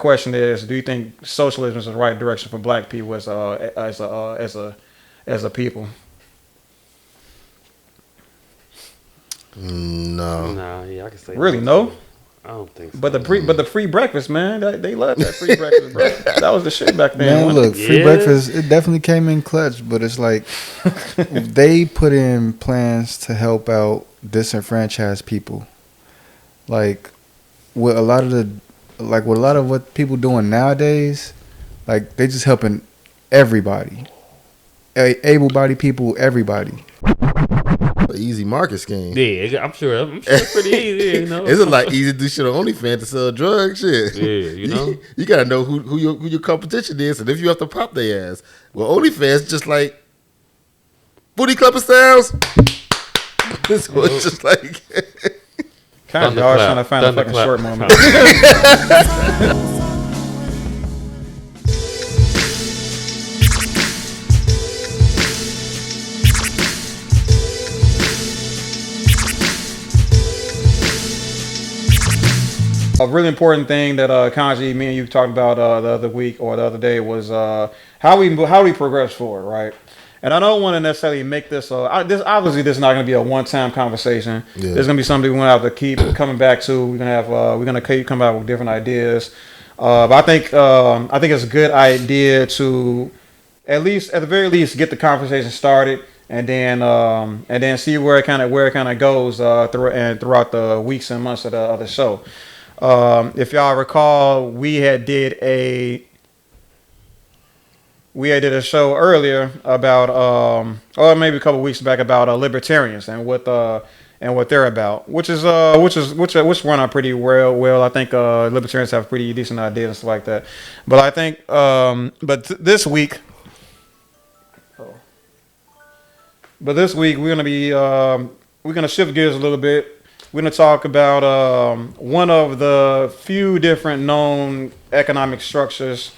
question is, do you think socialism is the right direction for Black people as a people? No. Nah, yeah, I can say Really, no. no. I don't think so. But the free breakfast, man, they love that free breakfast, bro. That was the shit back then. Man, look, free breakfast, it definitely came in clutch, but it's like they put in plans to help out disenfranchised people. Like with a lot of what people doing nowadays, like they just helping everybody. Able-bodied people, everybody. Easy market scheme. Yeah, I'm sure it's pretty easy. You know, It's a lot easier to do shit on OnlyFans to sell drugs. Shit. Yeah, you know, you gotta know who your competition is, and if you have to pop their ass. Well, OnlyFans just like booty clapper styles. So it's just like Kind of hard trying to find a fucking short moment. A really important thing that Kanji, me and you talked about the other week or the other day was how we progress forward, right? And I don't want to necessarily make this. This obviously this is not going to be a one-time conversation. Yeah. There's going to be something we're going to have to keep coming back to. We're going to keep coming out with different ideas. But I think it's a good idea to at the very least get the conversation started, and then see where it kind of goes throughout the weeks and months of the show. If y'all recall, we did a show earlier about, or maybe a couple weeks back, about libertarians and what they're about, which run out pretty well. I think libertarians have pretty decent ideas and stuff like that. But I think, this week we're gonna shift gears a little bit. We're going to talk about one of the few different known economic structures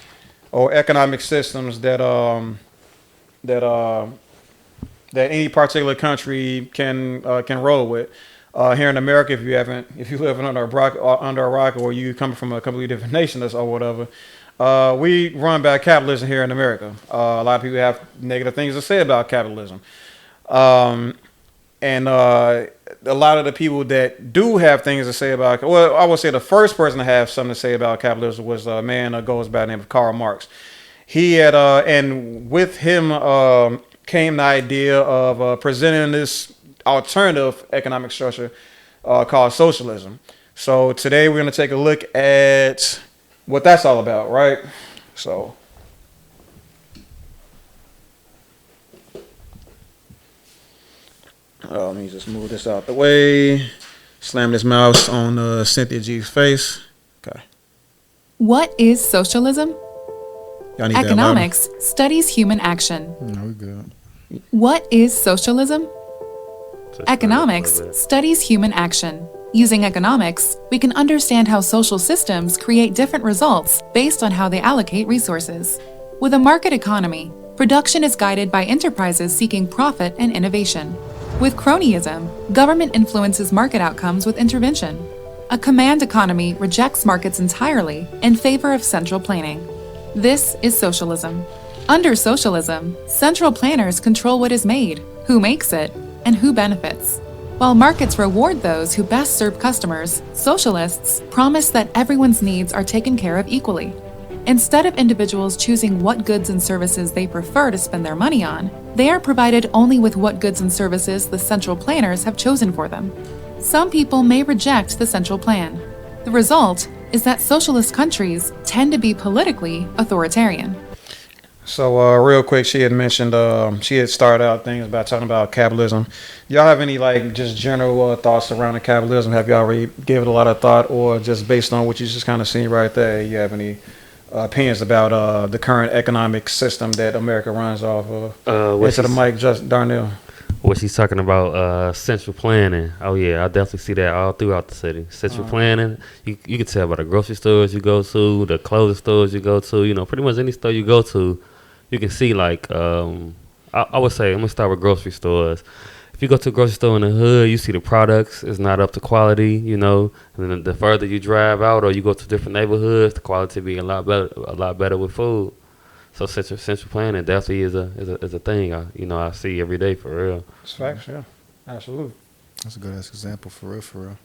or economic systems that any particular country can roll with. Here in America, if you live under a rock, or you come from a completely different nation or whatever, we run by capitalism here in America. A lot of people have negative things to say about capitalism. And a lot of the people that do have things to say about, well, I would say the first person to have something to say about capitalism was a man that goes by the name of Karl Marx. He had, and with him came the idea of presenting this alternative economic structure called socialism. So today we're going to take a look at what that's all about, right? So. Let me just move this out the way. Slam this mouse on Cynthia G's face. Okay. What is socialism? Economics studies human action. No, we good. What is socialism? Economics studies human action. Using economics, we can understand how social systems create different results based on how they allocate resources. With a market economy, production is guided by enterprises seeking profit and innovation. With cronyism, government influences market outcomes with intervention. A command economy rejects markets entirely in favor of central planning. This is socialism. Under socialism, central planners control what is made, who makes it, and who benefits. While markets reward those who best serve customers, socialists promise that everyone's needs are taken care of equally. Instead of individuals choosing what goods and services they prefer to spend their money on, they are provided only with what goods and services the central planners have chosen for them. Some people may reject the central plan. The result is that socialist countries tend to be politically authoritarian. So real quick, she had mentioned, she had started out things about talking about capitalism. Y'all have any just general thoughts surrounding capitalism? Have y'all already given it a lot of thought, or just based on what you just kind of seen right there, you have any opinions about the current economic system that America runs off of? Into the mic, just Darnell. What she's talking about, central planning. Oh yeah, I definitely see that all throughout the city. Central planning. You can tell by the grocery stores you go to, the clothing stores you go to. Pretty much any store you go to, you can see I would say, I'm gonna start with grocery stores. If you go to a grocery store in the hood, you see the products is not up to quality, you know. And then the further you drive out or you go to different neighborhoods, the quality be a lot better with food. So central planning definitely is a thing. I see every day for real. It's facts, yeah, absolutely. That's a good ass example for real, for real.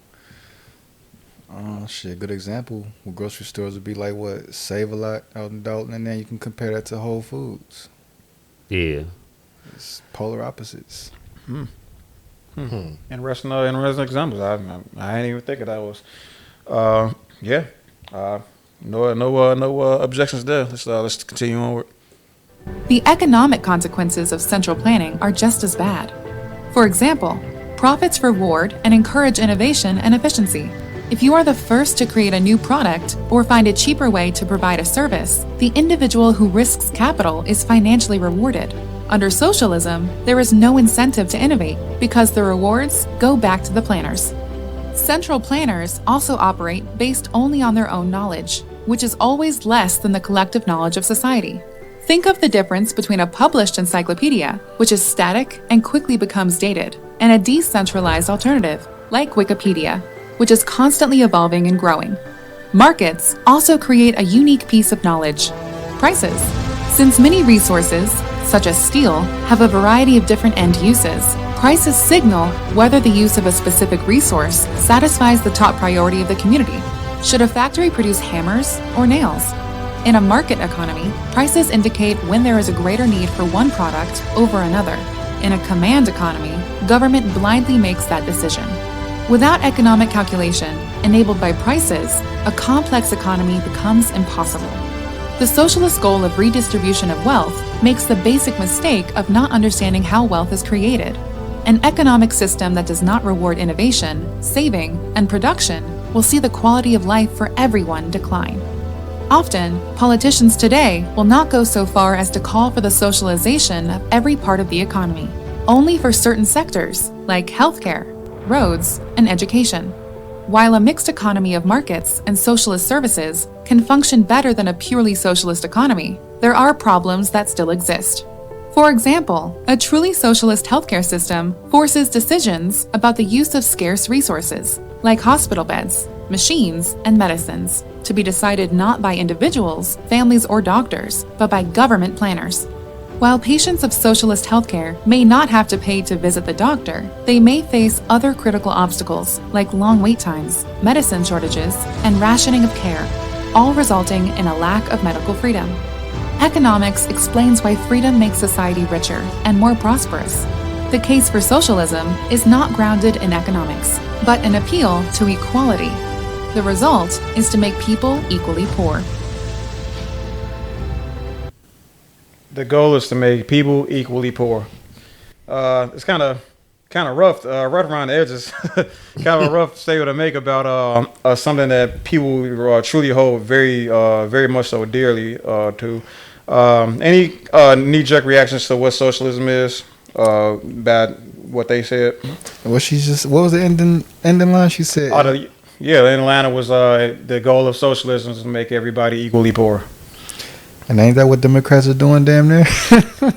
Shit, good example. Well, grocery stores would be like what? Save a Lot out in Dalton, and then you can compare that to Whole Foods. Yeah. It's polar opposites. Interesting examples. I didn't even think of that was. Yeah. No objections there. Let's continue onward. The economic consequences of central planning are just as bad. For example, profits reward and encourage innovation and efficiency. If you are the first to create a new product or find a cheaper way to provide a service, the individual who risks capital is financially rewarded. Under socialism, there is no incentive to innovate because the rewards go back to the planners. Central planners also operate based only on their own knowledge, which is always less than the collective knowledge of society. Think of the difference between a published encyclopedia, which is static and quickly becomes dated, and a decentralized alternative, like Wikipedia, which is constantly evolving and growing. Markets also create a unique piece of knowledge: prices. Since many resources, such as steel, have a variety of different end uses, prices signal whether the use of a specific resource satisfies the top priority of the community. Should a factory produce hammers or nails? In a market economy, prices indicate when there is a greater need for one product over another. In a command economy, government blindly makes that decision. Without economic calculation, enabled by prices, a complex economy becomes impossible. The socialist goal of redistribution of wealth makes the basic mistake of not understanding how wealth is created. An economic system that does not reward innovation, saving, and production will see the quality of life for everyone decline. Often, politicians today will not go so far as to call for the socialization of every part of the economy, only for certain sectors like healthcare, roads, and education. While a mixed economy of markets and socialist services can function better than a purely socialist economy, there are problems that still exist. For example, a truly socialist healthcare system forces decisions about the use of scarce resources, like hospital beds, machines, and medicines, to be decided not by individuals, families, or doctors, but by government planners. While patients of socialist healthcare may not have to pay to visit the doctor, they may face other critical obstacles like long wait times, medicine shortages, and rationing of care, all resulting in a lack of medical freedom. Economics explains why freedom makes society richer and more prosperous. The case for socialism is not grounded in economics, but an appeal to equality. The result is to make people equally poor. The goal is to make people equally poor. It's kind of rough, right around the edges. Kind of a rough statement to make about something that people truly hold very much so dearly to. Any knee-jerk reactions to what socialism is? About what they said. What was the ending line she said? The ending line was the goal of socialism is to make everybody equally poor. And ain't that what Democrats are doing damn near?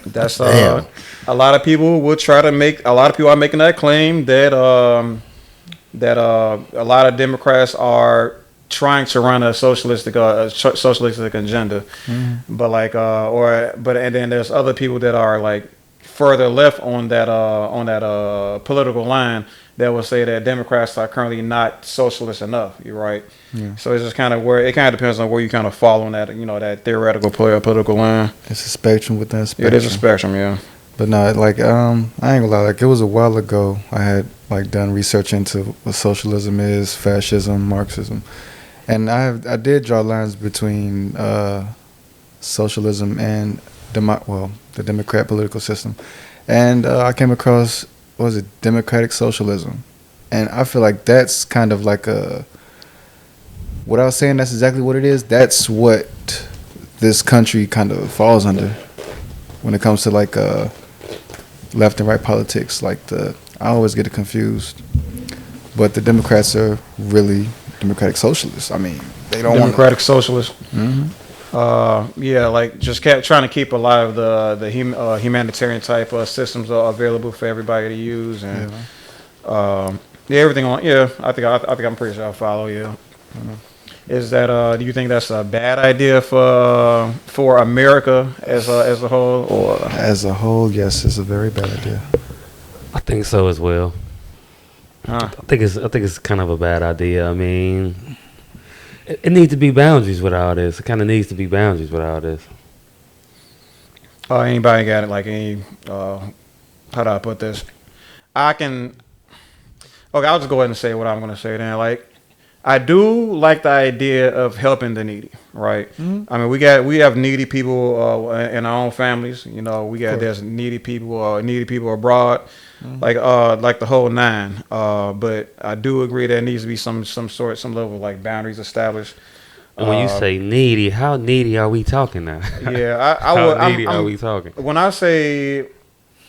That's a lot of people will try to make. A lot of people are making that claim that a lot of Democrats are trying to run a socialistic agenda, but and then there's other people that are like further left on that political line that will say that Democrats are currently not socialist enough. You're right. Yeah. So it's just kind of where it kind of depends on where you kind of fall on that, that theoretical political line. It's a spectrum within a spectrum. It is a spectrum, yeah. But no, I ain't gonna lie. Like, it was a while ago, I had done research into what socialism is, fascism, Marxism, and I did draw lines between socialism and the Democrat political system, and I came across democratic socialism, and I feel like that's kind of like what I was saying. That's exactly what it is. That's what this country kind of falls under when it comes to left and right politics. I always get it confused, but the Democrats are really democratic socialists. I mean, they don't democratic socialists. Mm-hmm. Yeah, like just kept trying to keep a lot of the humanitarian type systems available for everybody to use, and yeah, everything on. Yeah, I think I'm pretty sure I'll follow you. Is that do you think that's a bad idea for America as a whole, or As a whole, yes, it's a very bad idea. I think so as well. huh? I think it's kind of a bad idea. I mean, it needs to be boundaries with all this. It kind of needs to be boundaries with all this. Anybody got it? Like any? How do I put this? I can. Okay, I'll just go ahead and say what I'm going to say then. Like, I do like the idea of helping the needy, right? I mean, we have needy people in our own families. You know, there's needy people abroad, like the whole nine. But I do agree there needs to be some level of like boundaries established. And when you say needy, how needy are we talking now? Yeah, How needy are we talking? When I say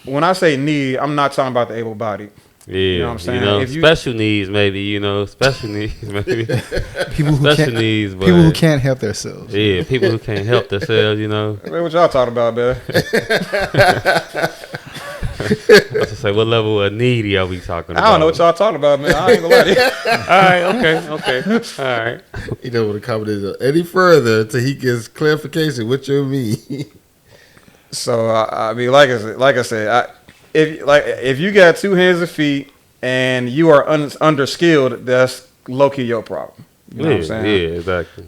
need, I'm not talking about the able-bodied. Yeah, You know what I'm saying? If you- special needs maybe, special needs maybe. People who Special can't, needs, but people who can't help themselves. yeah, people who can't help themselves, What y'all talking about, man? I was to say, what level of needy are we talking about? I don't know what y'all talking about, man. I ain't gonna lie to you. All right, okay, all right. He don't want to comment any further until he gets clarification. What you mean? So I mean, like I said, if you got two hands and feet and you are underskilled, that's low key your problem. You know what I'm saying? Yeah, exactly.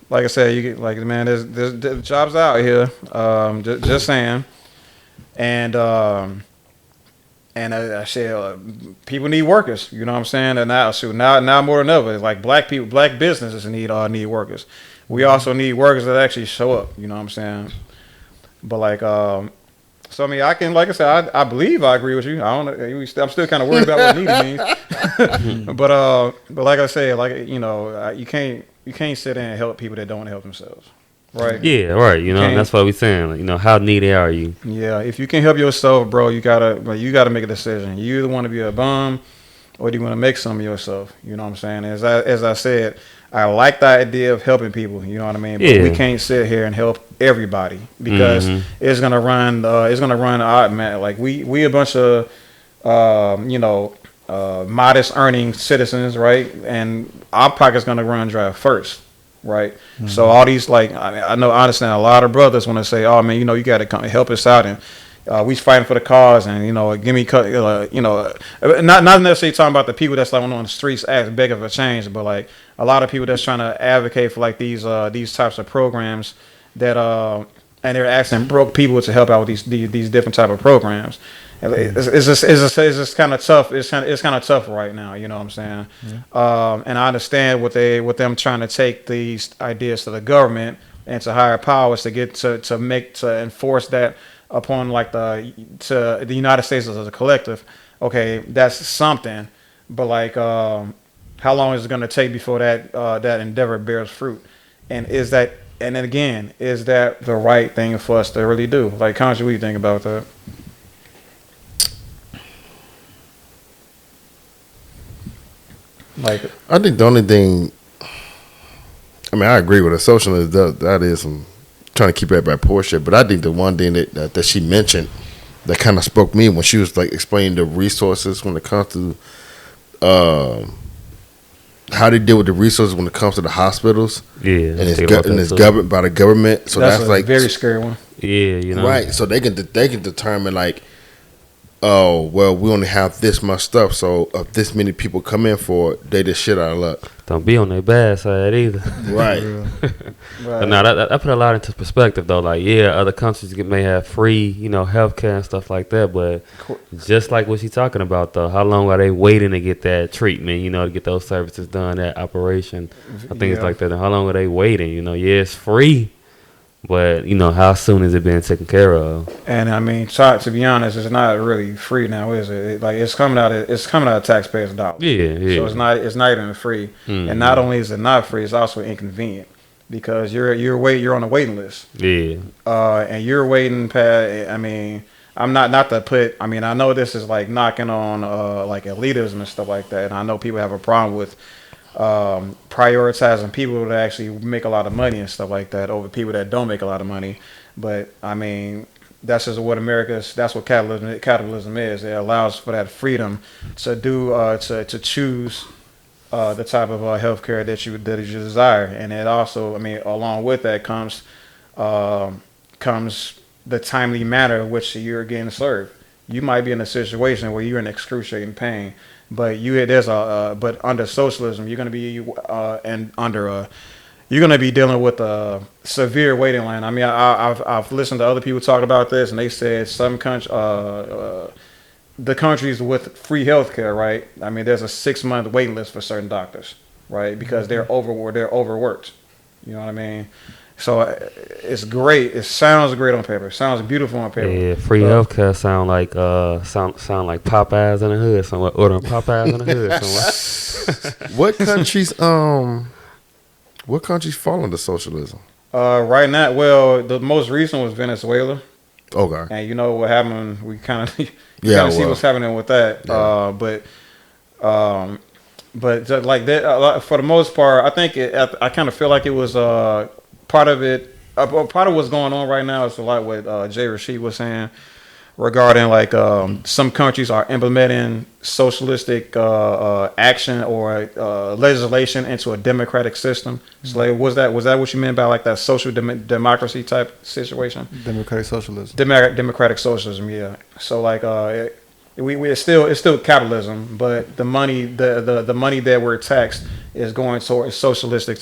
Like I said, you get like, man, there's jobs out here. Just saying, and I said people need workers. You know what I'm saying? And now more than ever, it's like black businesses need workers. We also need workers that actually show up. You know what I'm saying? But like, so I mean, I can, like I said, I believe I agree with you. I don't know. I'm still kind of worried about what needy means. but like I said, like you can't sit there and help people that don't want to help themselves, right? Yeah, right. can't- That's what we're saying. Like, how needy are you? Yeah, if you can help yourself, bro, you gotta make a decision. You either want to be a bum, or do you want to make some of yourself? You know what I'm saying? As I said, I like the idea of helping people. You know what I mean? But we can't sit here and help everybody because it's gonna run. Man, like we a bunch of modest earning citizens, right? And our pocket's gonna run dry first. Right, so all these I understand a lot of brothers want to say, "Oh man, you got to come help us out," and we fighting for the cause, and give me, not necessarily talking about the people that's like on the streets begging for change, but like a lot of people that's trying to advocate for like these types of programs that and they're asking broke people to help out with these different type of programs. It's just kind of tough. It's kind of tough right now. You know what I'm saying? Yeah. And I understand with them trying to take these ideas to the government and to higher powers to get to enforce that upon like to the United States as a collective. Okay, that's something. But like, how long is it going to take before that endeavor bears fruit? And is that the right thing for us to really do? Like, Concha, what do you think about that? Like, I think the only thing, I mean, I agree with her. Socialism, that is some trying to keep everybody poor shit. But I think the one thing that she mentioned that kind of spoke me when she was like explaining the resources when it comes to how they deal with the resources when it comes to the hospitals. Yeah, and it's governed by the government. So that's a like very scary one. Yeah, right. So they can determine like, oh, well, we only have this much stuff, so if this many people come in for it, they just shit out of luck. Don't be on their bad side either. Right. But now that put a lot into perspective though. Like, yeah, other countries may have free, healthcare and stuff like that, but just like what she's talking about though, how long are they waiting to get that treatment? To get those services done, that operation, things like that. And how long are they waiting? Yeah, it's free. But how soon is it being taken care of? And I mean, to be honest, it's not really free now, is it? It's coming out of taxpayers' dollars. Yeah. So it's not even free. Mm-hmm. And not only is it not free, it's also inconvenient because you're on a waiting list. Yeah. And you're waiting past. I mean, I'm not to put. I mean, I know this is like knocking on like elitism and stuff like that, and I know people have a problem with prioritizing people that actually make a lot of money and stuff like that over people that don't make a lot of money. But I mean, that's just what that's what capitalism is. It allows for that freedom to do to choose the type of healthcare that you desire, and it also, I mean, along with that comes the timely manner in which you're getting served. You might be in a situation where you're in excruciating pain, but but under socialism, you're going to be you're going to be dealing with a severe waiting line. I mean, I've listened to other people talk about this, and they said some the countries with free healthcare, right? I mean, there's a 6-month waiting list for certain doctors, right? Because they're overworked. You know what I mean? So it's great. It sounds great on paper. It sounds beautiful on paper. Yeah, free healthcare sound like Popeyes in the hood. Someone ordering Popeyes in the hood. What countries fall under socialism? Right now, well, the most recent was Venezuela. Okay. And you know what happened? We kind of see what's happening with that. Yeah. But just like that, for the most part, I think I kind of feel like it was part of it. Part of what's going on right now is like what Jay Rashid was saying regarding like some countries are implementing socialistic action or legislation into a democratic system. So like, was that what you meant by like that social democracy type situation? Democratic socialism. Democratic socialism, yeah. So like it's still capitalism, but the money the money that we're taxed is going towards socialistic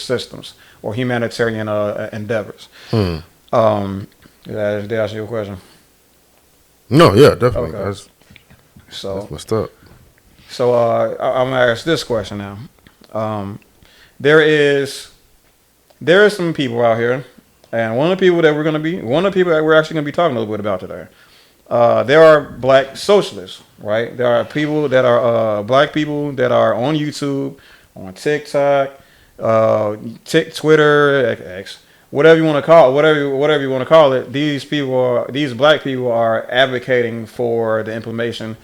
systems or humanitarian endeavors. Did I answer your question? No, yeah, definitely. Okay. That's messed up. So I'm gonna ask this question now. There is some people out here, and one of the people that we're actually gonna be talking a little bit about today. There are black socialists, right? There are people that are black people that are on YouTube, on TikTok, Twitter, X, whatever you want to call it. These black people are advocating for the implementation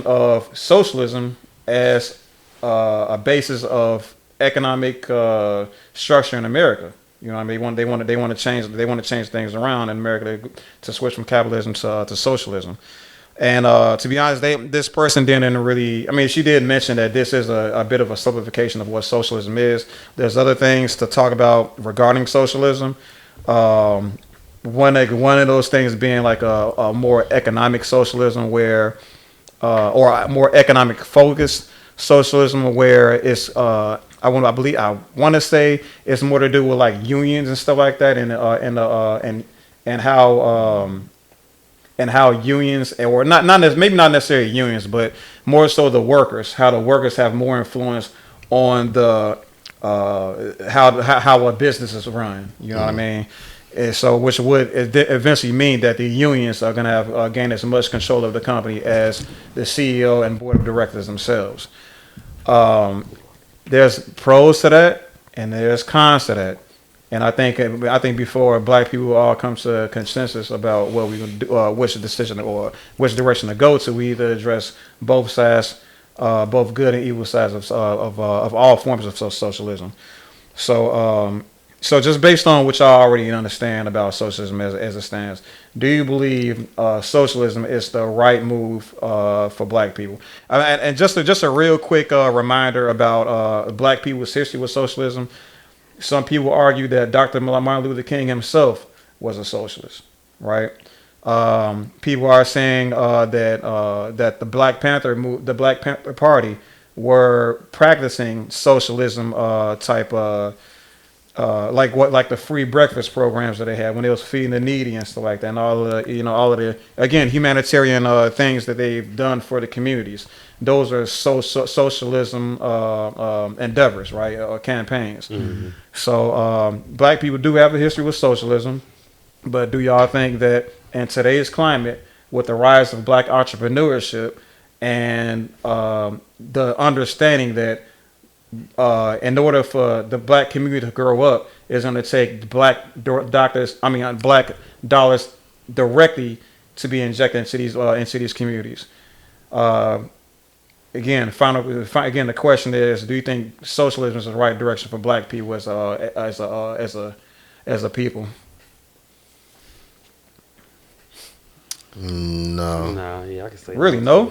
of socialism as a basis of economic structure in America. You know what I mean? They want to change things around in America to switch from capitalism to socialism. And to be honest, this person didn't really. I mean, she did mention that this is a bit of a simplification of what socialism is. There's other things to talk about regarding socialism. One of those things being like a more economic socialism, or a more economic focused socialism, where it's I want to say it's more to do with like unions and stuff like that, and how unions, or not necessarily unions, but more so the workers, how the workers have more influence on the how a business is run. You know what I mean? And so, which would eventually mean that the unions are going to have gain as much control of the company as the CEO and board of directors themselves. There's pros to that, and there's cons to that. And I think before black people all come to a consensus about what we're going to do, which decision or which direction to go to, we either address both sides, both good and evil sides of all forms of socialism. So just based on what y'all already understand about socialism as it stands, do you believe socialism is the right move for black people? And just a real quick reminder about black people's history with socialism. Some people argue that Dr. Martin Luther King himself was a socialist, right? People are saying that the Black Panther Party were practicing socialism type like the free breakfast programs that they had when they was feeding the needy and stuff like that, and all of the again humanitarian things that they've done for the communities. Those are socialism endeavors, right? Campaigns. Mm-hmm. So black people do have a history with socialism, but do y'all think that in today's climate, with the rise of black entrepreneurship and the understanding that in order for the black community to grow up, is going to take black dollars directly to be injected into these communities. Again, again, the question is: do you think socialism is the right direction for Black people as a people? No. Nah, yeah, I can say Really, no.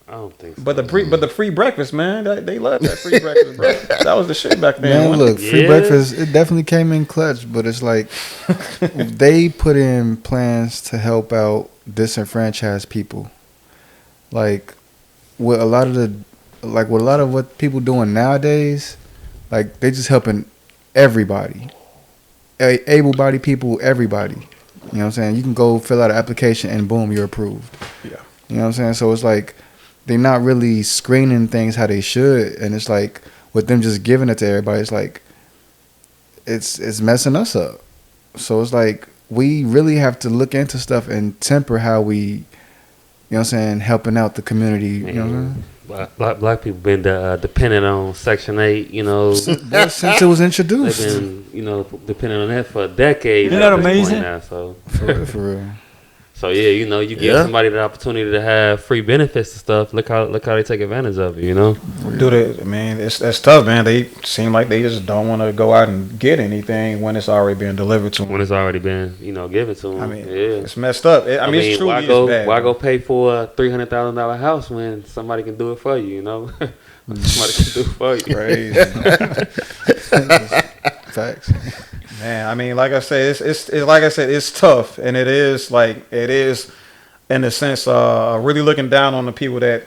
I don't think so. But the free breakfast, man, they love that free breakfast, bro. That was the shit back then. Man, look, free Yeah. breakfast, it definitely came in clutch, but it's like they put in plans to help out disenfranchised people. Like with a lot of what people doing nowadays, like they just helping everybody. Able-bodied people, everybody. You know what I'm saying? You can go fill out an application and boom, you're approved. Yeah. You know what I'm saying? So it's like they're not really screening things how they should, and it's like with them just giving it to everybody, it's like it's messing us up. So it's like we really have to look into stuff and temper how we, you know what I'm saying, helping out the community. You know what I'm saying? Black people been dependent on Section 8, you know. Since it was They've introduced. been, you know, depending on that for decades. Isn't that at this point amazing? now, so. For real. So yeah, you know, you give somebody the opportunity to have free benefits and stuff. Look how they take advantage of it, you know. Dude, I mean, that's tough, man. They seem like they just don't want to go out and get anything when it's already being delivered to them. When it's already been, you know, given to them. I mean, yeah. it's messed up. I mean, it's truly bad. Why go pay for a $300,000 house when somebody can do it for you? You know, somebody can do it for you. Crazy. Facts. Man, I mean, like I said, it's like I said, it's tough, and it is in a sense really looking down on the people that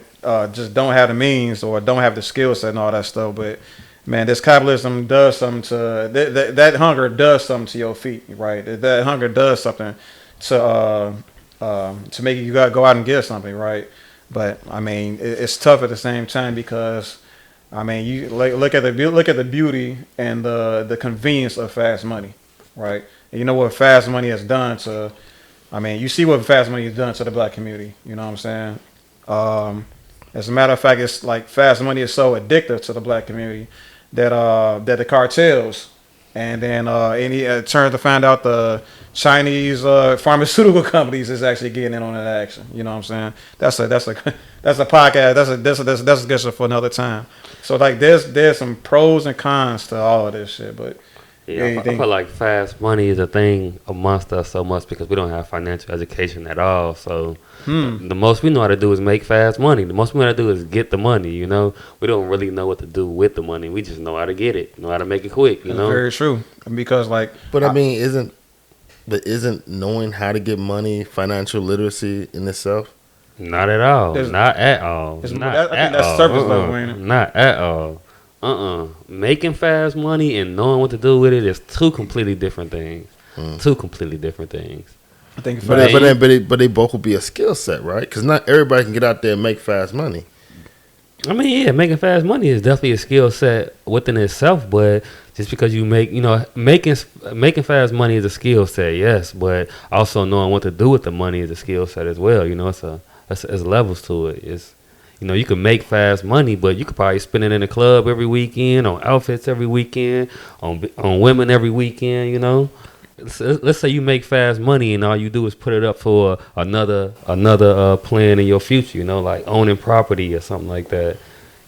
just don't have the means or don't have the skill set and all that stuff. But man, this capitalism does something to that hunger does something to your feet, right? That hunger does something to make you go out and get something, right? But I mean, it's tough at the same time because. I mean, you look at the beauty and the convenience of fast money, right? And you know what fast money has done to, I mean, you see what fast money has done to the Black community. You know what I'm saying? As a matter of fact, it's like fast money is so addictive to the Black community that the cartels and then turns to find out the Chinese pharmaceutical companies is actually getting in on that action. You know what I'm saying? That's a podcast. That's a discussion for another time. So like there's some pros and cons to all of this shit, but Yeah, I feel like fast money is a thing amongst us so much because we don't have financial education at all. So the most we know how to do is make fast money. The most we know how to do is get the money, you know. We don't really know what to do with the money. We just know how to get it, know how to make it quick, you know. Very true. Because like, But I mean, isn't knowing how to get money financial literacy in itself? Not at all. There's- Not at all. I think Not at that's all. surface level, ain't it? Not at all. Making fast money and knowing what to do with it is two completely different things. Two completely different things. I think But they both will be a skill set, right? Because not everybody can get out there and make fast money. I mean, yeah, making fast money is definitely a skill set within itself, but just because you making fast money is a skill set, yes, but also knowing what to do with the money is a skill set as well. You know, it's levels to it. It's, you know, you can make fast money, but you could probably spend it in the club every weekend, on outfits every weekend, on women every weekend, you know. Let's say you make fast money and all you do is put it up for another plan in your future, you know, like owning property or something like that.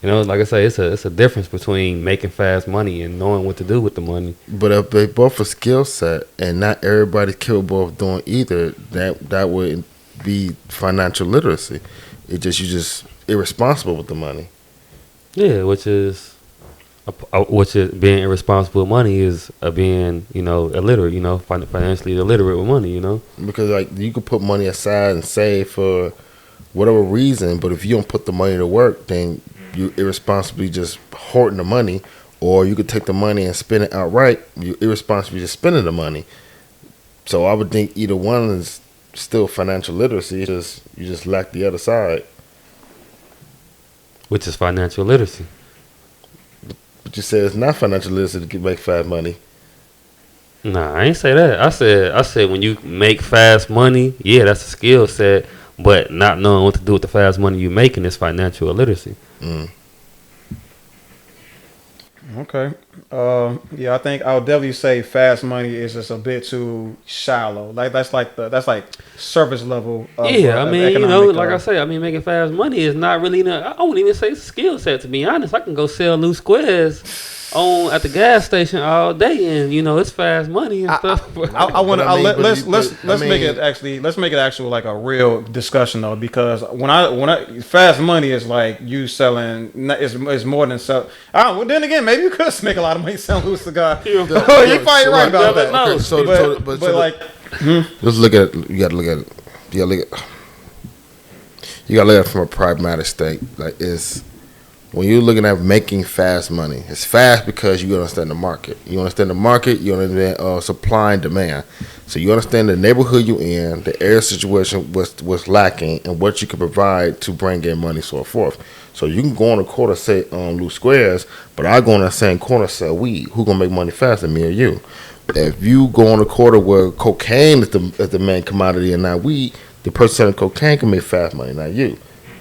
You know, like I say, it's a difference between making fast money and knowing what to do with the money. But if they both a skill set and not everybody's capable of doing either, that would be financial literacy. You're just irresponsible with the money. Yeah, which is being irresponsible with money is being, you know, illiterate, you know, financially illiterate with money, you know. Because like you could put money aside and save for whatever reason, but if you don't put the money to work, then you irresponsibly just hoarding the money. Or you could take the money and spend it outright. You irresponsibly just spending the money. So I would think either one is still financial literacy. You just lack the other side. Which is financial literacy. But you said it's not financial literacy to make fast money. Nah, I ain't say that. I said when you make fast money, yeah, that's a skill set. But not knowing what to do with the fast money you're making is financial illiteracy. Okay. Yeah, I think I would definitely say fast money is just a bit too shallow. Like that's like surface level. Yeah, I of mean, economic. like I say, I mean, making fast money is not really. I wouldn't even say it's a skill set. To be honest, I can go sell loose squares on at the gas station all day, and it's fast money and stuff. I want But I mean, to let's but let's I let's make mean- it actually let's make it actual like a real discussion though, because when I fast money is like you selling is more than sell. Well, then again, maybe you could make a lot of money selling loose cigar. Yeah. Oh, you're probably right about that. No, Okay, so, But so like let's look at it. You got to look at it. You got to look at it from a pragmatic state. Like, when you're looking at making fast money, it's fast because you understand the market. You understand the market. You understand supply and demand. So you understand the neighborhood you're in, the area situation, what's lacking, and what you can provide to bring in money, so forth. So you can go on a corner, say loose squares, but I go on that same corner, sell weed. Who gonna make money faster, me or you? If you go on a quarter where cocaine is the main commodity and not weed, the person selling cocaine can make fast money, not you.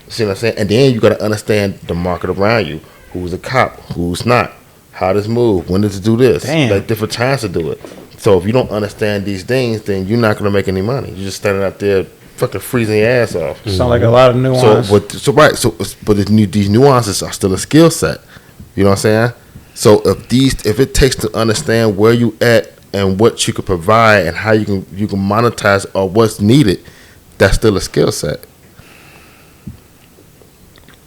See what I'm saying? And then you got to understand the market around you. Who's a cop? Who's not? How does it move? When does it do this? Damn. Like different times to do it. So if you don't understand these things, then you're not going to make any money. You're just standing out there fucking freezing your ass off. sound like a lot of nuance. But these nuances are still a skill set. You know what I'm saying? So if it takes to understand where you at and what you could provide and how you can monetize or what's needed, that's still a skill set.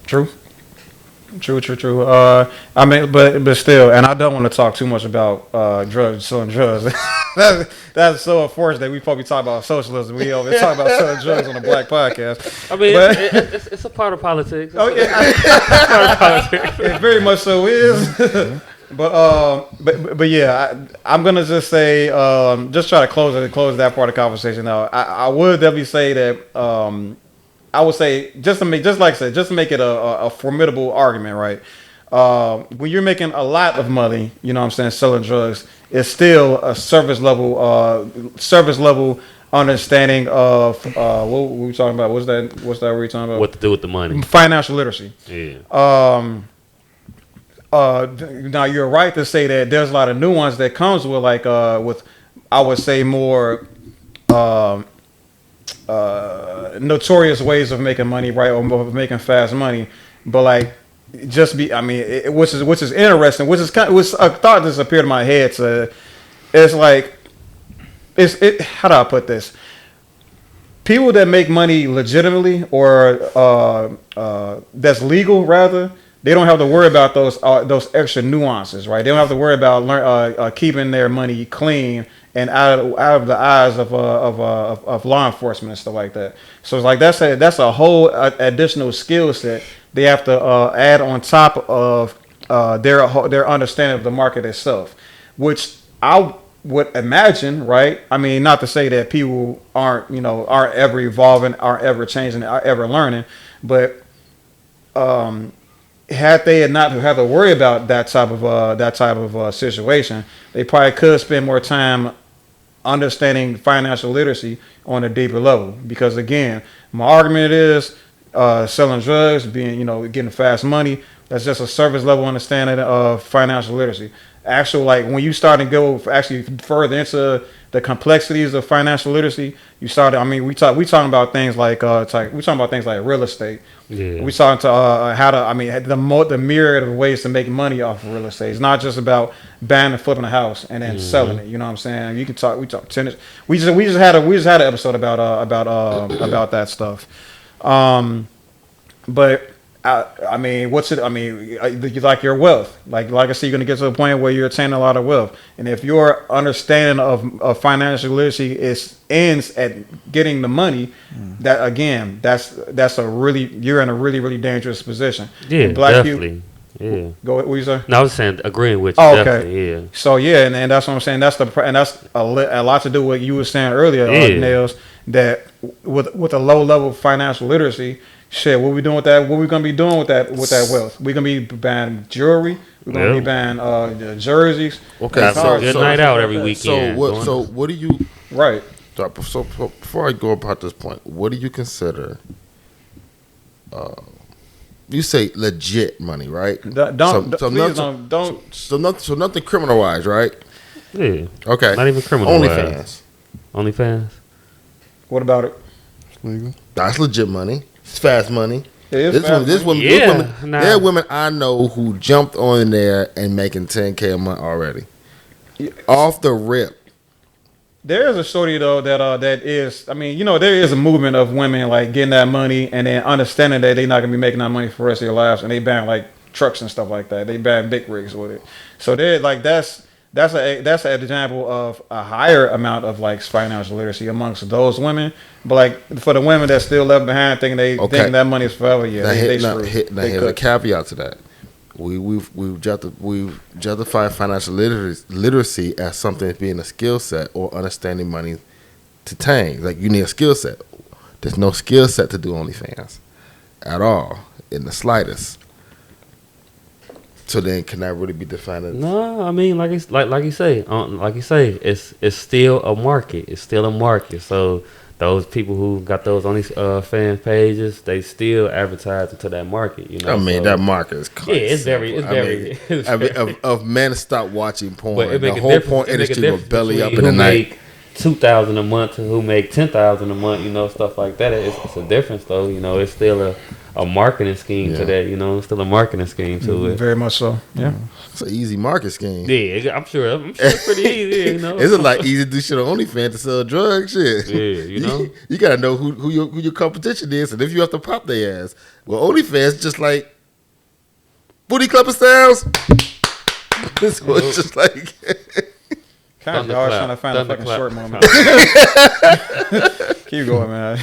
True. I mean, but still, and I don't want to talk too much about drugs, selling drugs. that's so unfortunate. We probably talk about socialism. We always talk about selling drugs on the Black Podcast. I mean, But- it's a part of politics. Oh yeah, it very much so is. But yeah, I'm gonna just say, just try to close that part of the conversation. Now, I would definitely say that. I would say just to make it a formidable argument, right? When you're making a lot of money, you know what I'm saying, selling drugs, it's still a service level understanding of what were we talking about? What's that we were talking about? What to do with the money? Financial literacy. Yeah. Now you're right to say that there's a lot of nuance that comes with with I would say more notorious ways of making money, right, or of making fast money, but like which is interesting, which was a thought that's appeared in my head. It's like how do I put this? People that make money legitimately or that's legal rather. They don't have to worry about those extra nuances, right? They don't have to worry about keeping their money clean and out of the eyes of law enforcement and stuff like that. So it's like that's a whole additional skill set they have to add on top of their understanding of the market itself, which I would imagine, right? I mean, not to say that people aren't ever evolving, aren't ever changing, aren't ever learning, but had they not had to worry about that type of situation, they probably could spend more time understanding financial literacy on a deeper level. Because again, my argument is selling drugs, getting fast money. That's just a surface level understanding of financial literacy. Actual, like when you start to go actually further into the complexities of financial literacy, you start. I mean, we talking about things like real estate. Yeah. We talking to how to. I mean, the myriad of ways to make money off of real estate. It's not just about buying and flipping a house and then selling it. You know what I'm saying? You can talk. We talk tennis. We just had an episode about that stuff. But I mean, like your wealth. Like I said, you're going to get to a point where you're attaining a lot of wealth. And if your understanding of financial literacy ends at getting the money, that again, you're in a really, really dangerous position. Yeah, And Black definitely. Yeah. Go. What you say? No, I was saying agreeing with you. Oh, okay. Definitely, yeah. So yeah, and that's what I'm saying. That's a lot to do with what you were saying earlier, Nails. That with a low level of financial literacy. Shit, what we doing with that? What we gonna be doing with that wealth? We gonna be buying jewelry. We're gonna be buying jerseys. Okay, Have a good night out every weekend. So what do you? Right. So before I go about this point, what do you consider you say legit money, right? Don't So nothing criminalized, right? Yeah. Okay. Not even criminal. OnlyFans. What about it? Legal. That's legit money. It's fast money. This woman. There are women I know who jumped on there and making $10K a month already, off the rip. There is a shorty though that is. I mean, there is a movement of women like getting that money and then understanding that they're not gonna be making that money for the rest of their lives, and they buying like trucks and stuff like that. They buying big rigs with it. So they're like that's an example of a higher amount of like financial literacy amongst those women. But like for the women that still left behind thinking that money is forever, here's a caveat to that. We've justified financial literacy as something being a skill set or understanding money to tame. Like you need a skill set. There's no skill set to do OnlyFans at all in the slightest. So then, can that really be defined as? No, I mean, like you say, it's still a market. It's still a market. So those people who got those on these fan pages, they still advertise to that market. I mean, that market is crazy. Yeah, it's very. Of men stop watching porn. But the whole porn industry will belly up in the night. $2,000 a month to who make $10,000 a month, stuff like that. It's a difference, though. It's still a marketing scheme to that. It's still a marketing scheme to it. Very much so. Yeah, it's an easy market scheme. Yeah, I'm sure it's pretty easy. Is it like easy to do shit on OnlyFans to sell drugs? Shit. Yeah, you gotta know who your competition is, and if you have to pop their ass. Well, OnlyFans just like booty clubber styles. This was just like. Kind of always trying to find a fucking short moment. Keep going, man.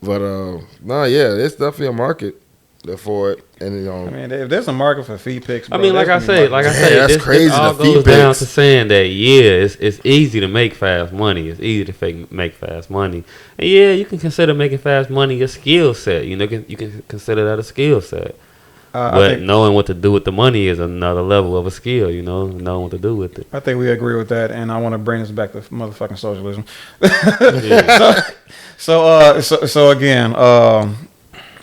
But it's definitely a market for it, and I mean, if there's a market for feed pics, I mean, like I say, that's crazy. This all goes down to saying that it's easy to make fast money. It's easy to make fast money, and you can consider making fast money a skill set. You can consider that a skill set. But knowing what to do with the money is another level of a skill, knowing what to do with it. I think we agree with that, and I want to bring this back to motherfucking socialism. So again,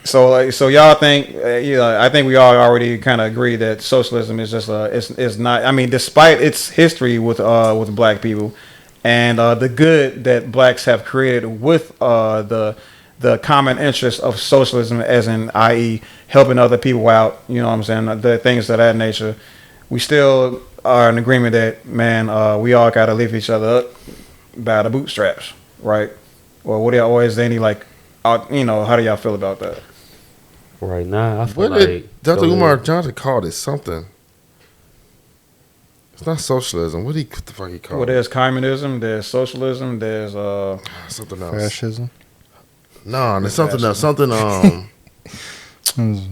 so y'all think, I think we all already kind of agree that socialism is just it's not. I mean, despite its history with black people and the good that blacks have created with the common interest of socialism, as in, i.e., helping other people out, you know what I'm saying, the things of that nature, we still are in agreement that, man, we all got to lift each other up by the bootstraps, right? Or is there any, like, how do y'all feel about that? Right now, I feel like Dr. Umar Johnson called it something. It's not socialism. What the fuck he called it? Well, there's communism, there's socialism, there's something else. Fascism. No, there's something else. Something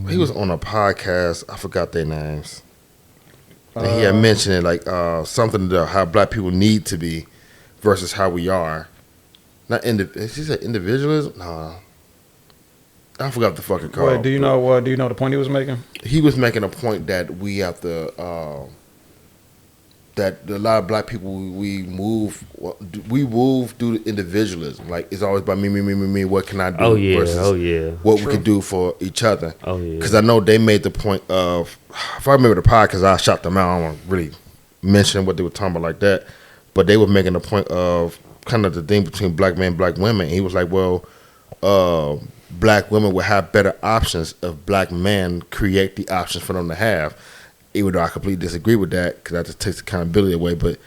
he was on a podcast. I forgot their names. And he had mentioned it, like something about how black people need to be versus how we are. Not he said individualism. No, I forgot what the fuck it called. Do you know the point he was making? He was making a point that we have to. That a lot of black people we move through individualism. Like it's always about me. What can I do? Versus what we can do for each other. Oh yeah. Because I know they made the point of, if I remember the podcast, I shot them out. I don't want to really mention what they were talking about like that, but they were making a point of kind of the thing between black men and black women. And he was like, well, black women would have better options if black men create the options for them to have. Even though I completely disagree with that, because that just takes accountability away. But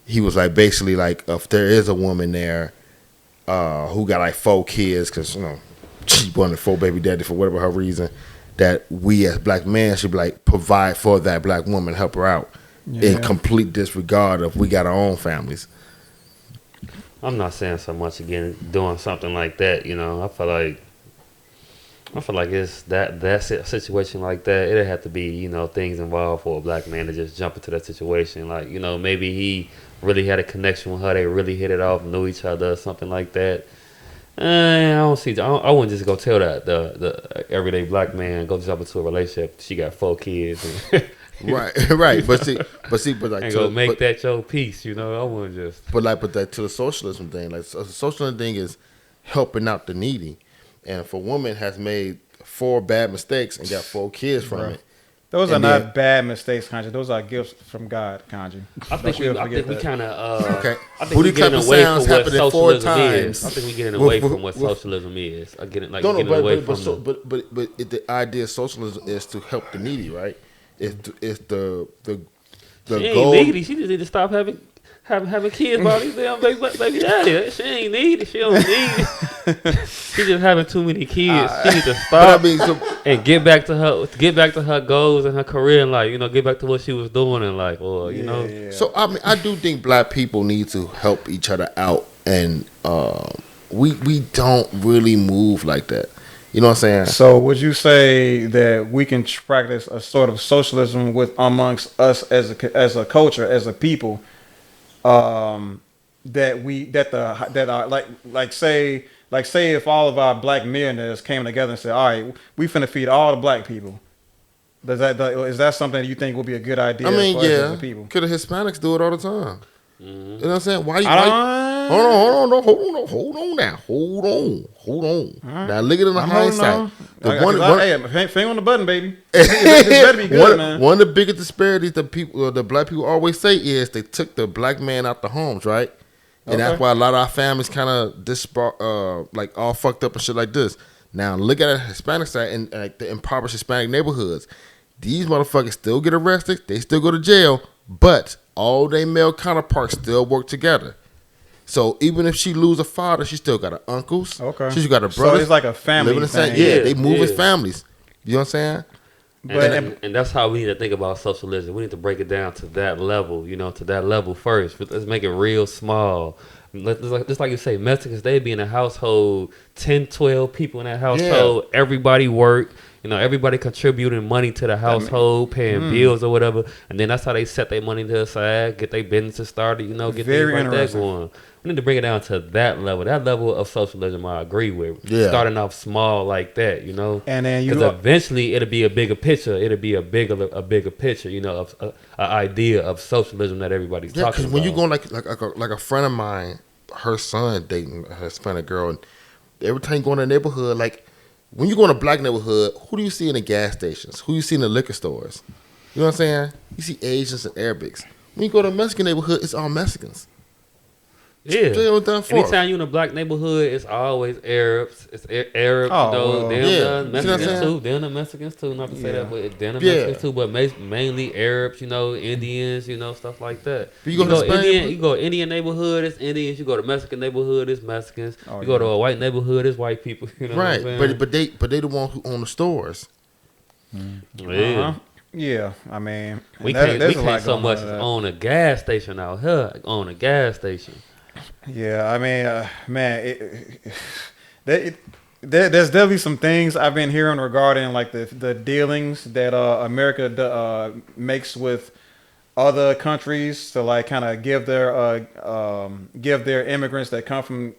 he was like, basically, like, if there is a woman there who got like 4 kids, because she wanted 4 baby daddy for whatever her reason, that we as black men should like provide for that black woman, help her out, in complete disregard of we got our own families. I'm not saying so much again doing something like that. I feel like it's that situation like that. It'd have to be, things involved for a black man to just jump into that situation. Like, maybe he really had a connection with her. They really hit it off, knew each other, or something like that. I wouldn't just go tell that the everyday black man go jump into a relationship. She got 4 kids. Right. But like, and go make that your peace. I wouldn't just. But that to the socialism thing, like the socialism thing is helping out the needy. And if a woman has made 4 bad mistakes and got 4 kids from it. Those are And not then- bad mistakes, Kanji. Those are gifts from God, Kanji. I think we kind of. Okay. I think Booty we getting clapping away sounds from what happening 4 socialism times. is. I think we getting away from what socialism is. I get it, like No, getting away from but the idea of socialism is to help the needy, right? It's the she ain't goal. needy. She just need to stop having kids by these damn baby daddy. She ain't needy. She don't need it. She just having too many kids. She need to stop and get back to her goals and her career in life. You know, get back to what she was doing in life, or you know. Yeah. So I mean, I do think black people need to help each other out, and we don't really move like that. You know what I'm saying? So would you say that we can practice a sort of socialism with amongst us as a culture, as a people, say if all of our black millionaires came together and said, all right, we finna feed all the black people. Is that something that you think would be a good idea? I mean, for us as yeah. a people? Could the Hispanics do it all the time? You know what I'm saying? Hold on. Now look at it in the hindsight. Finger on the button, baby. This better be good, man. One of the biggest disparities the black people always say is they took the black man out the homes, right? And that's why a lot of our families kind of like all fucked up and shit like this. Now look at the Hispanic side and like the impoverished Hispanic neighborhoods. These motherfuckers still get arrested. They still go to jail, but all they male counterparts still work together. So even if she lose a father, she still got her uncles. Okay. She's got her brothers. So it's like a family living in the same. thing. Yeah, they move as families. You know what I'm saying? And that's how we need to think about socialism. We need to break it down to that level, you know, to that level first. But let's make it real small. Just like you say, Mexicans, they be in a household, 10, 12 people in that household. Yeah. Everybody work. You know, everybody contributing money to the household, paying bills or whatever. And then that's how they set their money to the side, get their businesses started, you know, get things like that going. We need to bring it down to that level of socialism. I agree with. Yeah. Starting off small like that, you know. And then because eventually it'll be a bigger picture. It'll be a bigger picture, you know, of an idea of socialism that everybody's talking about. Yeah, because when you go like a friend of mine, her son dating a Hispanic girl, and every time you go in a neighborhood, like when you go in a black neighborhood, who do you see in the gas stations? Who do you see in the liquor stores? You know what I'm saying? You see Asians and Arabics. When you go to a Mexican neighborhood, it's all Mexicans. Yeah. Anytime you in a black neighborhood, it's always Arabs. It's Arabs, Mexicans too. They're the Mexicans too. Not to say that, but they're the Mexicans too. But mainly Arabs, you know, Indians, you know, stuff like that. You go to Indian neighborhood, it's Indians. You go to Mexican neighborhood, it's Mexicans. You go to a white neighborhood, it's white people. You know right, what I'm saying? but they the ones who own the stores. Yeah, I mean, we can't so much as own a gas station out here. Own a gas station. Yeah, I mean, man, there's definitely some things I've been hearing regarding like the dealings that America makes with other countries to like kind of give their immigrants that come from.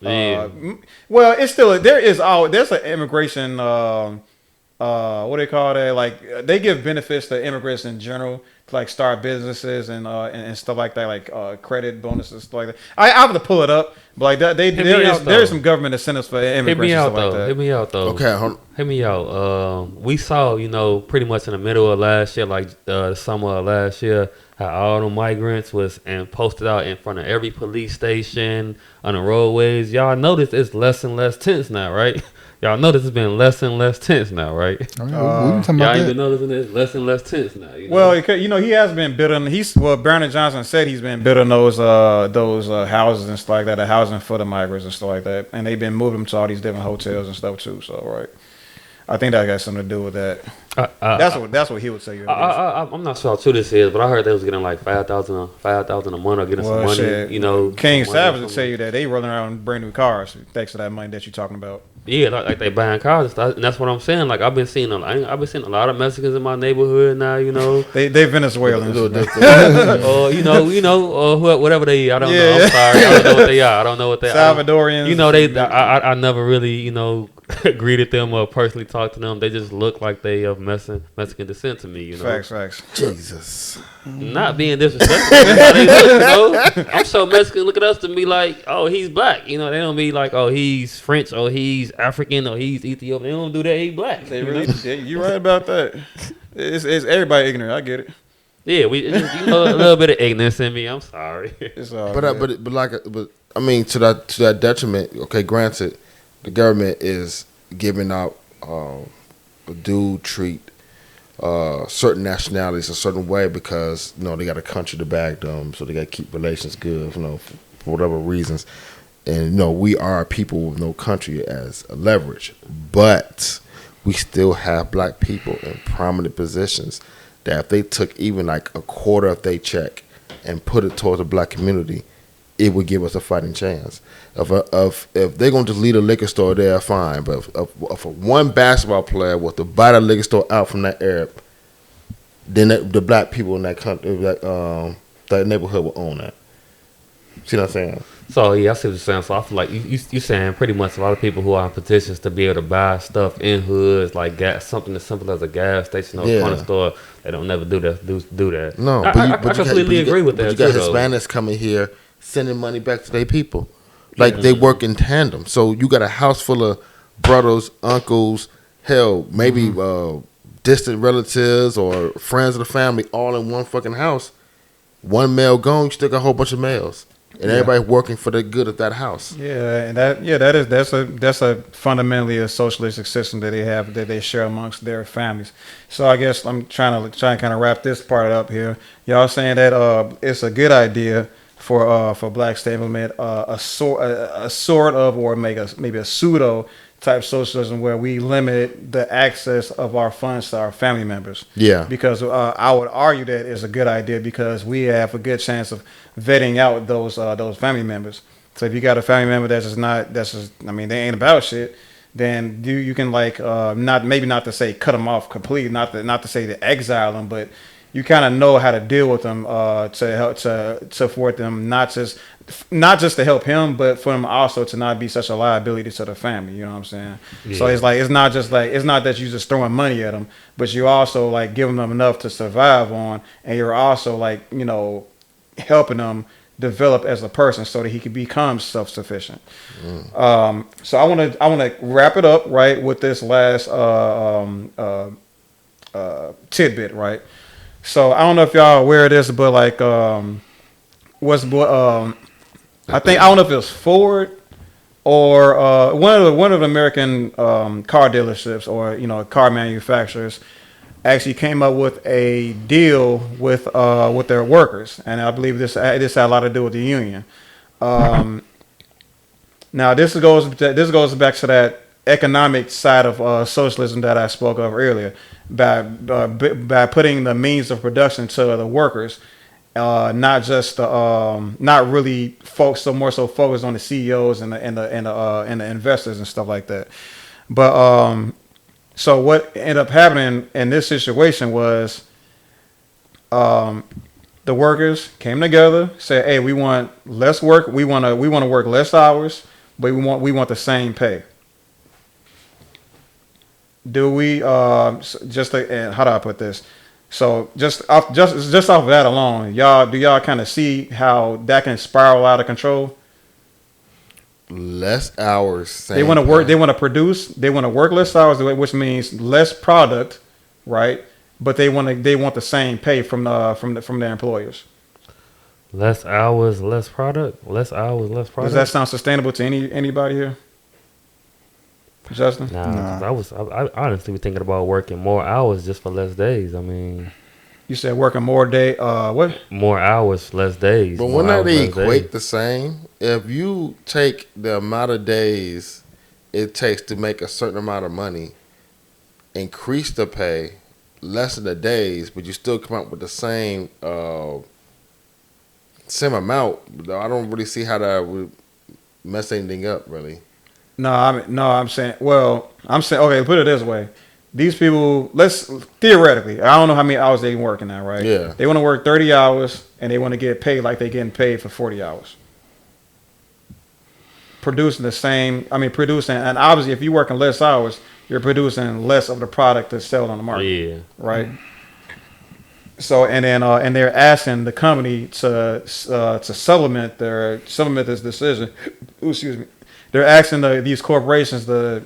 Well, it's still there's an immigration. What do they call that? Like they give benefits to immigrants in general. Like start businesses and stuff like that, like credit bonuses, stuff like that. I have to pull it up, but like that, there is some government incentives for immigrants. Hit me out though. Okay, hit me out. We saw, you know, pretty much in the middle of last year, like the summer of last year, how all the migrants was and posted out in front of every police station on the roadways. Y'all notice it's less and less tense now, right? Y'all notice it's been less and less tense now, right? Y'all ain't been noticing it's less and less tense now. You know? Well, you know, he has been building. Brandon Johnson said he's been building those houses and stuff like that, the housing for the migrants and stuff like that, and they've been moving them to all these different hotels and stuff too. So, right, I think that got something to do with that. That's what he would say. I'm not sure how true this is, but I heard they was getting like $5,000 a month or getting some money. Shit. You know, King Savage would tell you that they rolling around in brand new cars thanks to that money that you're talking about. Yeah, like they buying cars and stuff, and that's what I'm saying. Like I've been seeing a lot of Mexicans in my neighborhood now. You know, they Venezuelans, whatever they are. I don't know. I'm sorry, I don't know what they are. I don't know what they are. Salvadorians. You know, I never really, you know, greeted them or personally talked to them, they just look like they of Mexican descent to me. You know, Facts. Jesus. not being disrespectful. That's how they look, you know. I'm so Mexican. Look at us to be like, oh, he's black. You know, they don't be like, oh, he's French, or he's African, or he's Ethiopian. They don't do that. He black. They really, you're right about that. It's everybody ignorant. I get it. Yeah, you know, a little bit of ignorance in me. I'm sorry. It's all But I mean, to that detriment. Okay, granted, the government is giving out a due treat certain nationalities a certain way because they got a country to back them, so they got to keep relations good, for whatever reasons. And we are a people with no country as a leverage, but we still have black people in prominent positions that if they took even like a quarter of their check and put it towards the black community, it would give us a fighting chance. If they're gonna just leave a liquor store there, fine. But if one basketball player was to buy the liquor store out from that area, then the black people in that country, that neighborhood will own that. See what I'm saying? So yeah, I see what you're saying. So I feel like you're saying pretty much a lot of people who are in petitions to be able to buy stuff in hoods, like something as simple as a gas station or a corner store. They don't never do that. No, I completely agree with that. You got Hispanics coming here sending money back to their people, like they work in tandem. So you got a house full of brothers, uncles, hell, maybe distant relatives or friends of the family, all in one fucking house. One male gone, you still got a whole bunch of males. And everybody working for the good of that house. Yeah, and that's a fundamentally a socialistic system that they have, that they share amongst their families. So I guess I'm trying to kind of wrap this part up here. Y'all saying that it's a good idea for blacks to implement a sort of, or maybe a pseudo type socialism where we limit the access of our funds to our family members. Yeah. Because I would argue that it's a good idea because we have a good chance of vetting out those family members. So if you got a family member they ain't about shit, then you can not to say cut them off completely, not to say to exile them, but you kind of know how to deal with them to help to support them, not just to help him, but for him also to not be such a liability to the family. You know what I'm saying? Yeah. So it's not that you just throwing money at them, but you also like giving them enough to survive on, and you're also helping them develop as a person so that he can become self-sufficient. So I want to wrap it up right with this last tidbit, right? So I don't know if y'all are aware of this, but I don't know if it was Ford or one of the American car dealerships or car manufacturers actually came up with a deal with their workers, and I believe this had a lot to do with the union. Now this goes back to that economic side of socialism that I spoke of earlier, by putting the means of production to the workers, not really focused on the CEOs and the investors and stuff like that. But so what ended up happening in this situation was the workers came together, said, "Hey, we want less work. We want to work less hours, but we want the same pay." Do we how do I put this? So just off of that alone, do y'all kind of see how that can spiral out of control? Less hours. They want to work. They want to produce. They want to work less hours, which means less product, right? But they want the same pay from their employers. Less hours, less product. Less hours, less product. Does that sound sustainable to anybody here? Justin? Nah. I honestly was thinking about working more hours just for less days. I mean, you said working more day. What? More hours, less days. But wouldn't they equate the same? If you take the amount of days it takes to make a certain amount of money, increase the pay, lessen the days, but you still come up with the same amount. I don't really see how that would mess anything up, really. I'm saying, okay, put it this way. These people, theoretically, I don't know how many hours they working now, right? Yeah. They want to work 30 hours and they want to get paid like they're getting paid for 40 hours. producing the same. I mean, producing, and obviously, if you're working less hours, you're producing less of the product to sell on the market. Yeah. Right. So and then and they're asking the company to supplement this decision. Ooh, excuse me. They're asking these corporations to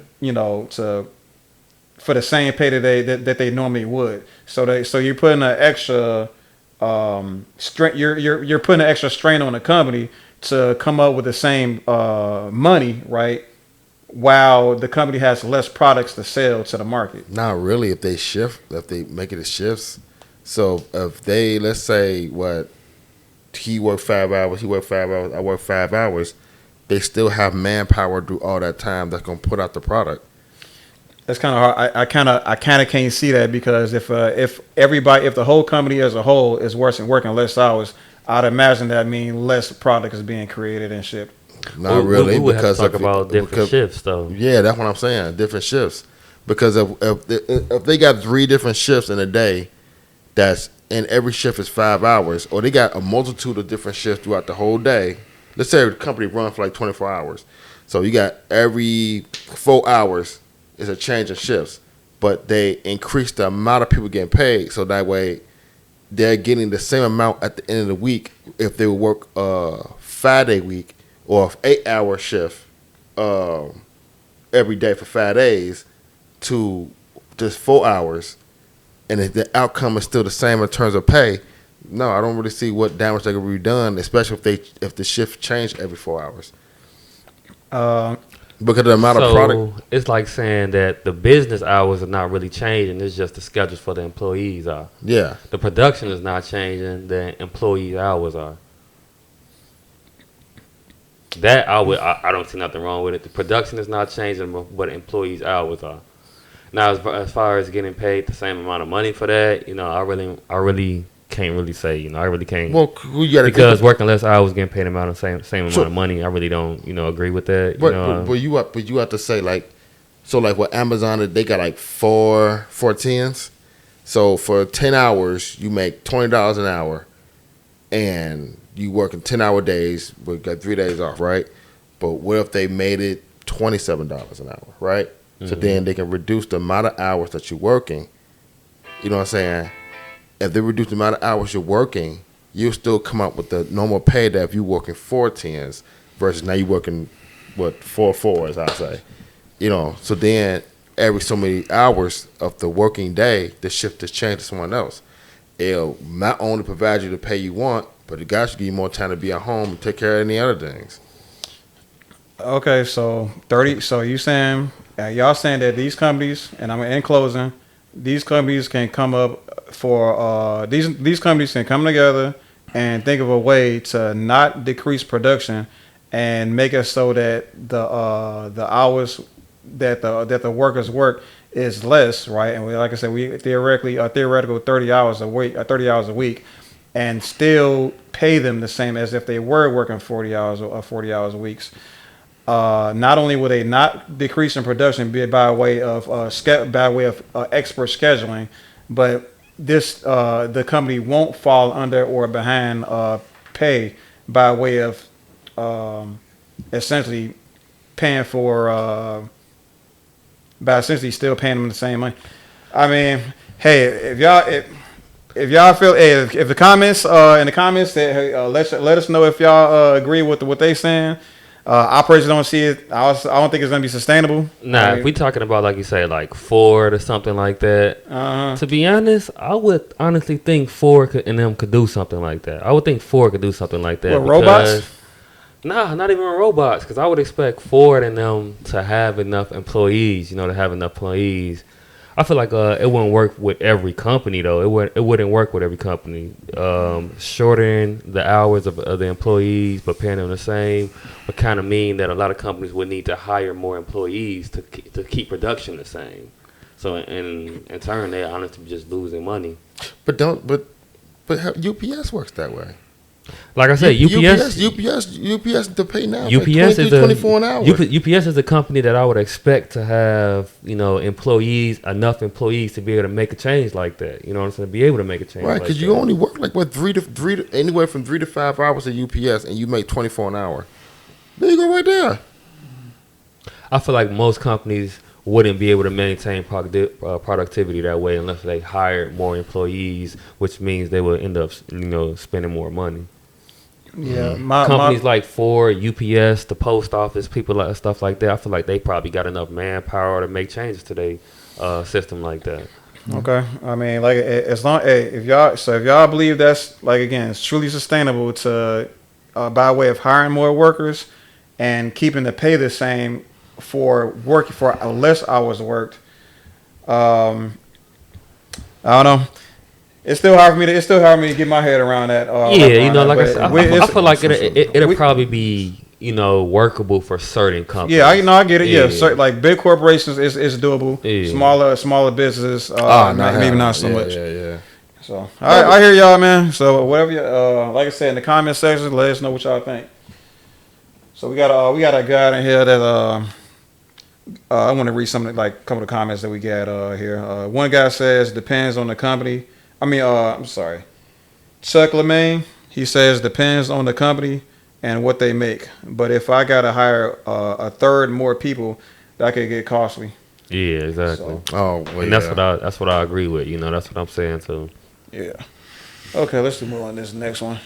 for the same pay that they normally would. So you're putting an extra strain. You're putting an extra strain on the company to come up with the same money, right? While the company has less products to sell to the market. Not really. If they make it a shifts. So if they, let's say, he worked 5 hours, I work 5 hours, they still have manpower do all that time that's gonna put out the product. That's kind of hard. I kind of can't see that, because if the whole company as a whole is working less hours, I'd imagine that means less product is being created and shipped. Not really, we would because have to talk about different shifts, though. Yeah, that's what I'm saying. Different shifts, because if they got 3 different shifts in a day, and every shift is 5 hours, or they got a multitude of different shifts throughout the whole day. Let's say the company runs for like 24 hours, so you got every 4 hours is a change of shifts, but they increase the amount of people getting paid, so that way they're getting the same amount at the end of the week if they would work a 5-day week or an 8-hour shift every day for 5 days to just 4 hours, and if the outcome is still the same in terms of pay. No, I don't really see what damage they could be done, especially if the shift changed every 4 hours. Because of the amount of product. It's like saying that the business hours are not really changing. It's just the schedules for the employees are. Yeah. The production is not changing. The employee hours are. That I don't see nothing wrong with it. The production is not changing, but employees' hours are. Now, as far as getting paid the same amount of money for that, I really can't really say. I really can't. Well, who you got because working less hours, getting paid amount of same amount of money, I really don't agree with that. But you have to say like with Amazon, they got like four 10s. So for 10 hours, you make $20 an hour, and you working 10-hour days, but got 3 days off, right? But what if they made it $27 an hour, right? Mm-hmm. So then they can reduce the amount of hours that you're working. You know what I'm saying? If they reduce the amount of hours you're working, you'll still come up with the normal pay that if you're working 4 10s versus now you're working 4 4s, I say. So then every so many hours of the working day, the shift is changed to someone else. It'll not only provide you the pay you want, but it got to give you more time to be at home and take care of any other things. Okay, so 30. So you saying y'all saying that these companies, and I'm in closing, these companies can come up for these companies can come together and think of a way to not decrease production and make it so that the hours that the workers work is less, right? And like I said, we theoretical 30 hours a week, and still pay them the same as if they were working 40 hours a week. Not only will they not decrease in production by way of expert scheduling, but the company won't fall under or behind pay by way of essentially paying for by essentially still paying them the same money. I mean, hey, if y'all feel, hey, if the comments in the comments that let us know if y'all agree with what they saying. I personally don't see it. I don't think it's gonna be sustainable. Nah, if we talking about, like you say, like Ford or something like that. To be honest, I would honestly think Ford could do something like that. I would think Ford could do something like that. What, robots? Nah, not even robots. Because I would expect Ford and them to have enough employees. I feel like it wouldn't work with every company though. It wouldn't work with every company. Shortening the hours of the employees but paying them the same would kind of mean that a lot of companies would need to hire more employees to keep production the same. So in turn, they're honestly just losing money. But UPS works that way. Like I said, UPS to pay now. UPS is 24 an hour. UPS is a company that I would expect to have enough employees to be able to make a change like that. You know what I'm saying? Be able to make a change. Right, because you only work like anywhere from 3 to 5 hours at UPS, and you make 24 an hour. There you go, right there. I feel like most companies wouldn't be able to maintain productivity that way unless they hired more employees, which means they would end up, spending more money. Yeah, Companies like Ford, UPS, the post office, people like stuff like that. I feel like they probably got enough manpower to make changes to their system like that. Okay, I mean, like as long if y'all believe that's like again, it's truly sustainable to by way of hiring more workers and keeping the pay the same for working for less hours worked. I don't know. It's still hard for me to get my head around that. Like I said, I feel like it'll probably be workable for certain companies. Yeah, I get it. Yeah, like big corporations is doable. Yeah. Smaller businesses, maybe not so much. Yeah. So I hear y'all, man. So whatever you like I said in the comment section, let us know what y'all think. So we got a guy in here that I want to read something like a couple of comments that we got here. One guy says depends on the company. I'm sorry. Chuck LeMay, he says depends on the company and what they make. But if I gotta hire a third more people, that could get costly. Yeah, exactly. So, and that's what I agree with. That's what I'm saying too. Yeah. Okay, let's move on to this next one.